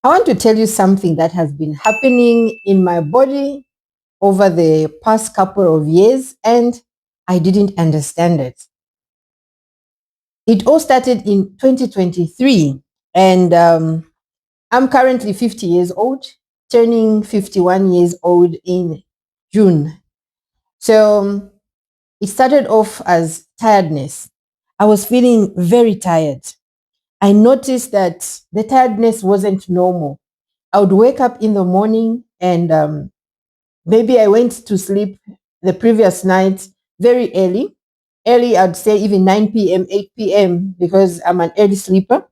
I want to tell you something that has been happening in my body over the past couple of years, and I didn't understand it. It all started in 2023, and I'm currently 50 years old, turning 51 years old in June. So it started off as tiredness. I was feeling very tired. I noticed that the tiredness wasn't normal. I would wake up in the morning and maybe I went to sleep the previous night very early. Early, I'd say even 9 p.m., 8 p.m., because I'm an early sleeper.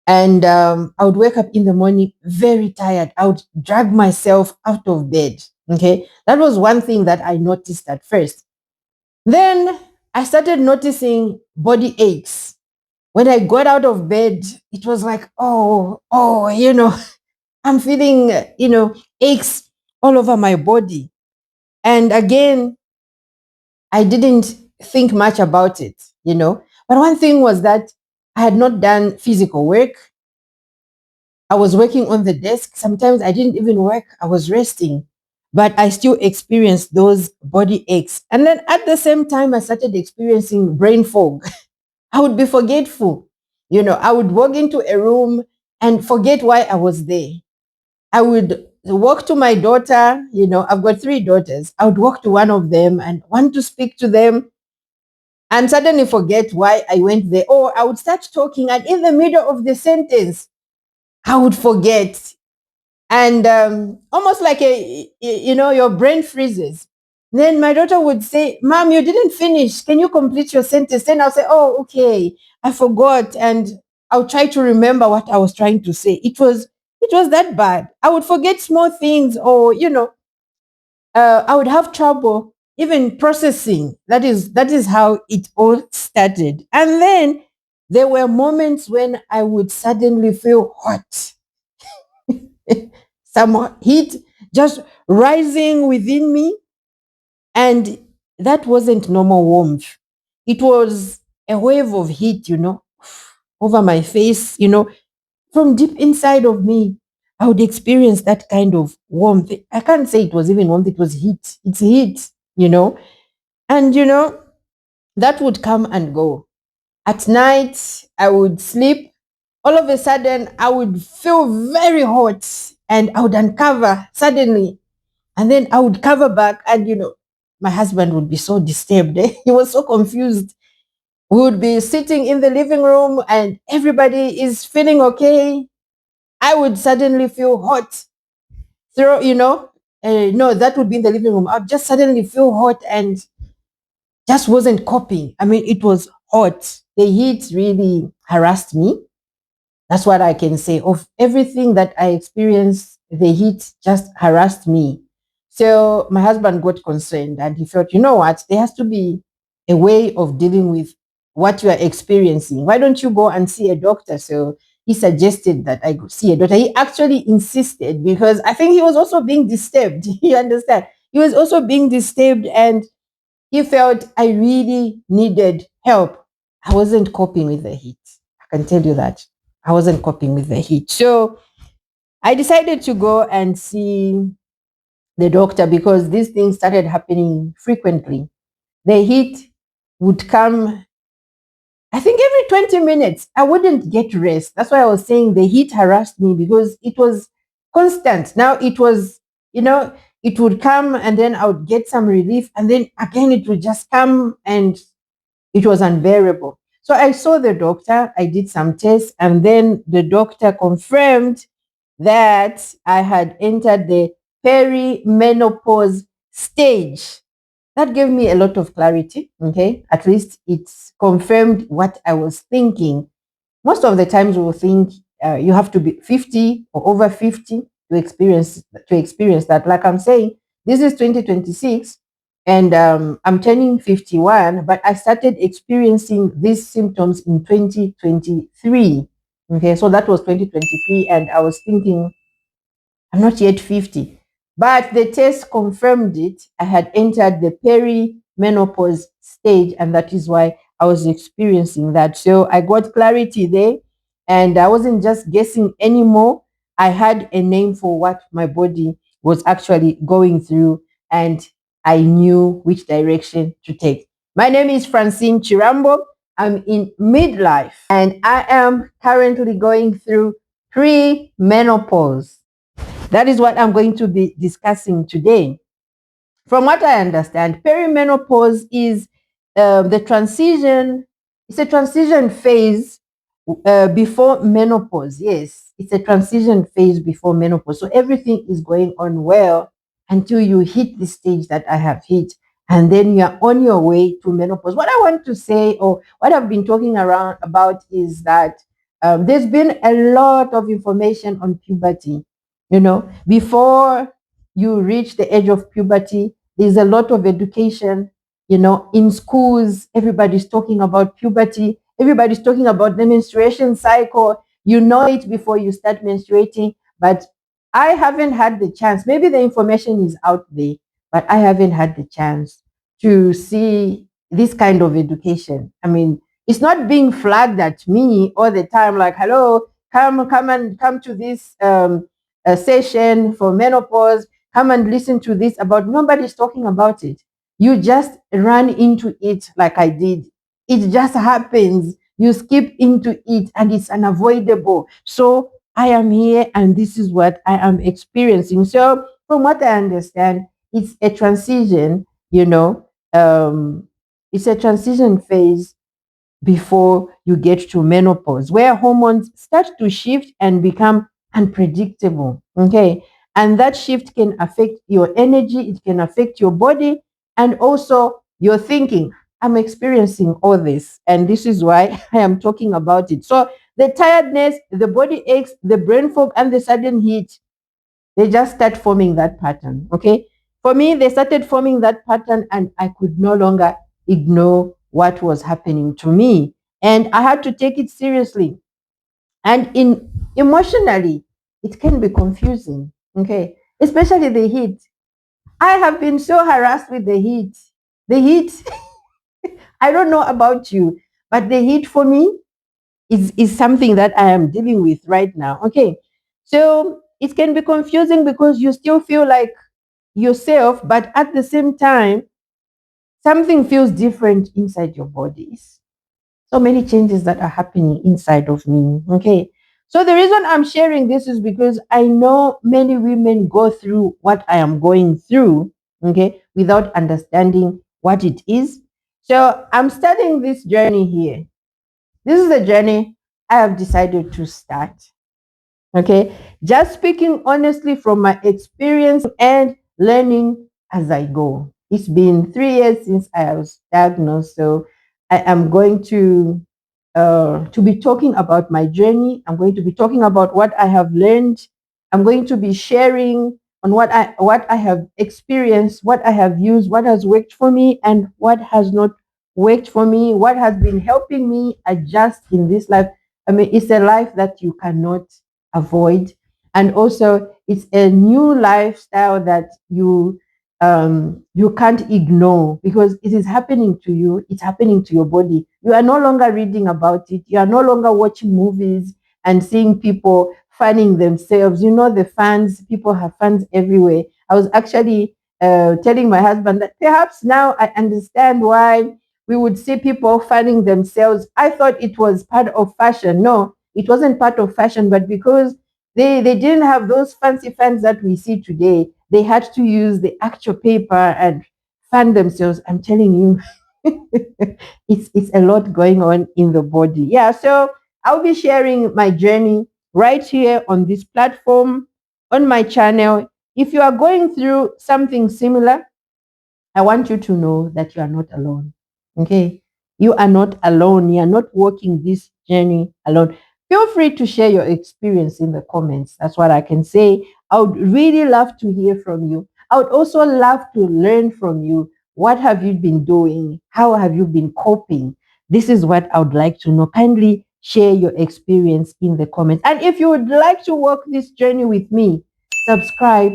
And I would wake up in the morning very tired. I would drag myself out of bed. Okay. That was one thing that I noticed at first. Then I started noticing body aches. When I got out of bed, it was like, I'm feeling, aches all over my body. And again, I didn't think much about it. But one thing was that I had not done physical work. I was working on the desk. Sometimes I didn't even work, I was resting. But I still experienced those body aches. And then at the same time, I started experiencing brain fog. I would be forgetful. I would walk into a room and forget why I was there. I would walk to my daughter. I've got three daughters. I would walk to one of them and want to speak to them and suddenly forget why I went there. Or I would start talking, and in the middle of the sentence, I would forget. And almost like your brain freezes. Then my daughter would say, "Mom, you didn't finish. Can you complete your sentence?" Then I'll say, "Oh, okay, I forgot," and I'll try to remember what I was trying to say. It was that bad. I would forget small things, or I would have trouble even processing. That is how it all started. And then there were moments when I would suddenly feel hot. Some heat just rising within me. And that wasn't normal warmth. It was a wave of heat, over my face, from deep inside of me. I would experience that kind of warmth. I can't say it was even warmth, it was heat. It's heat. And that would come and go. At night, I would sleep. All of a sudden, I would feel very hot and I would uncover suddenly. And then I would cover back, and my husband would be so disturbed. He was so confused. We would be sitting in the living room and everybody is feeling okay. I would suddenly feel hot. No, that would be in the living room. I'd just suddenly feel hot and just wasn't coping. I mean, it was hot. The heat really harassed me. That's what I can say. Of everything that I experienced, the heat just harassed me. So my husband got concerned and he felt, you know what, there has to be a way of dealing with what you are experiencing. Why don't you go and see a doctor? So he suggested that I go see a doctor. He actually insisted because I think he was also being disturbed. You understand? He was also being disturbed and he felt I really needed help. I wasn't coping with the heat. I can tell you that. I wasn't coping with the heat. So I decided to go and see the doctor because these things started happening frequently. The heat would come, I think, every 20 minutes. I wouldn't get rest. That's why I was saying the heat harassed me because it was constant. Now it was, it would come and then I would get some relief and then again it would just come and it was unbearable. So I saw the doctor, I did some tests, and then the doctor confirmed that I had entered the perimenopause stage. That gave me a lot of clarity. Okay. At least it's confirmed what I was thinking. Most of the times we'll think you have to be 50 or over 50 to experience that. Like I'm saying, this is 2026 and I'm turning 51, but I started experiencing these symptoms in 2023. Okay, so that was 2023, and I was thinking I'm not yet 50. But the test confirmed it. I had entered the perimenopause stage, and that is why I was experiencing that. So I got clarity there. And I wasn't just guessing anymore. I had a name for what my body was actually going through, and I knew which direction to take. My name is Francine Chirambo. I'm in midlife, and I am currently going through pre-menopause. That is what I'm going to be discussing today. From what I understand, perimenopause is the transition. It's a transition phase before menopause. Yes, it's a transition phase before menopause. So everything is going on well until you hit the stage that I have hit, and then you're on your way to menopause. What I want to say, or what I've been talking around about, is that there's been a lot of information on puberty. Before you reach the age of puberty, there's a lot of education. In schools, everybody's talking about puberty, everybody's talking about the menstruation cycle. You know it before you start menstruating, but I haven't had the chance. Maybe the information is out there, but I haven't had the chance to see this kind of education. I mean, it's not being flagged at me all the time, like, hello, come to this session for menopause, come and listen to this. About Nobody's talking about it. You just run into it like I did. It just happens. You skip into it and it's unavoidable. So I am here and this is what I am experiencing. So from what I understand, it's a transition, it's a transition phase before you get to menopause, where hormones start to shift and become unpredictable. Okay. And that shift can affect your energy, it can affect your body, and also your thinking. I'm experiencing all this, and this is why I am talking about it. So, the tiredness, the body aches, the brain fog, and the sudden heat, they just start forming that pattern. Okay. For me, they started forming that pattern, and I could no longer ignore what was happening to me. And I had to take it seriously. And emotionally, it can be confusing. Okay. Especially the heat. I have been so harassed with the heat. The heat, I don't know about you, but the heat for me is something that I am dealing with right now. Okay. So it can be confusing because you still feel like yourself, but at the same time, something feels different inside your bodies. So many changes that are happening inside of me. Okay. So the reason I'm sharing this is because I know many women go through what I am going through, okay, without understanding what it is. So I'm starting this journey here. This is the journey I have decided to start. Okay. Just speaking honestly from my experience and learning as I go. It's been 3 years since I was diagnosed. So I am going to be talking about my journey. I'm going to be talking about what I have learned. I'm going to be sharing on what I have experienced, what I have used, what has worked for me, and what has not worked for me, what has been helping me adjust in this life. I mean, it's a life that you cannot avoid. And also it's a new lifestyle that you can't ignore because it is happening to you, it's happening to your body. You are no longer reading about it, you are no longer watching movies and seeing people fanning themselves. The fans, people have fans everywhere. I was actually telling my husband that perhaps now I understand why we would see people fanning themselves. I thought it was part of fashion. No, it wasn't part of fashion, but because they didn't have those fancy fans that we see today, they had to use the actual paper and fan themselves. I'm telling you, it's a lot going on in the body. Yeah, so I'll be sharing my journey right here on this platform, on my channel. If you are going through something similar, I want you to know that you are not alone. Okay? You are not alone. You are not walking this journey alone. Feel free to share your experience in the comments. That's what I can say. I would really love to hear from you. I would also love to learn from you. What have you been doing? How have you been coping? This is what I would like to know. Kindly share your experience in the comments. And if you would like to walk this journey with me, subscribe.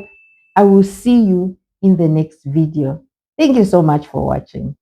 I will see you in the next video. Thank you so much for watching.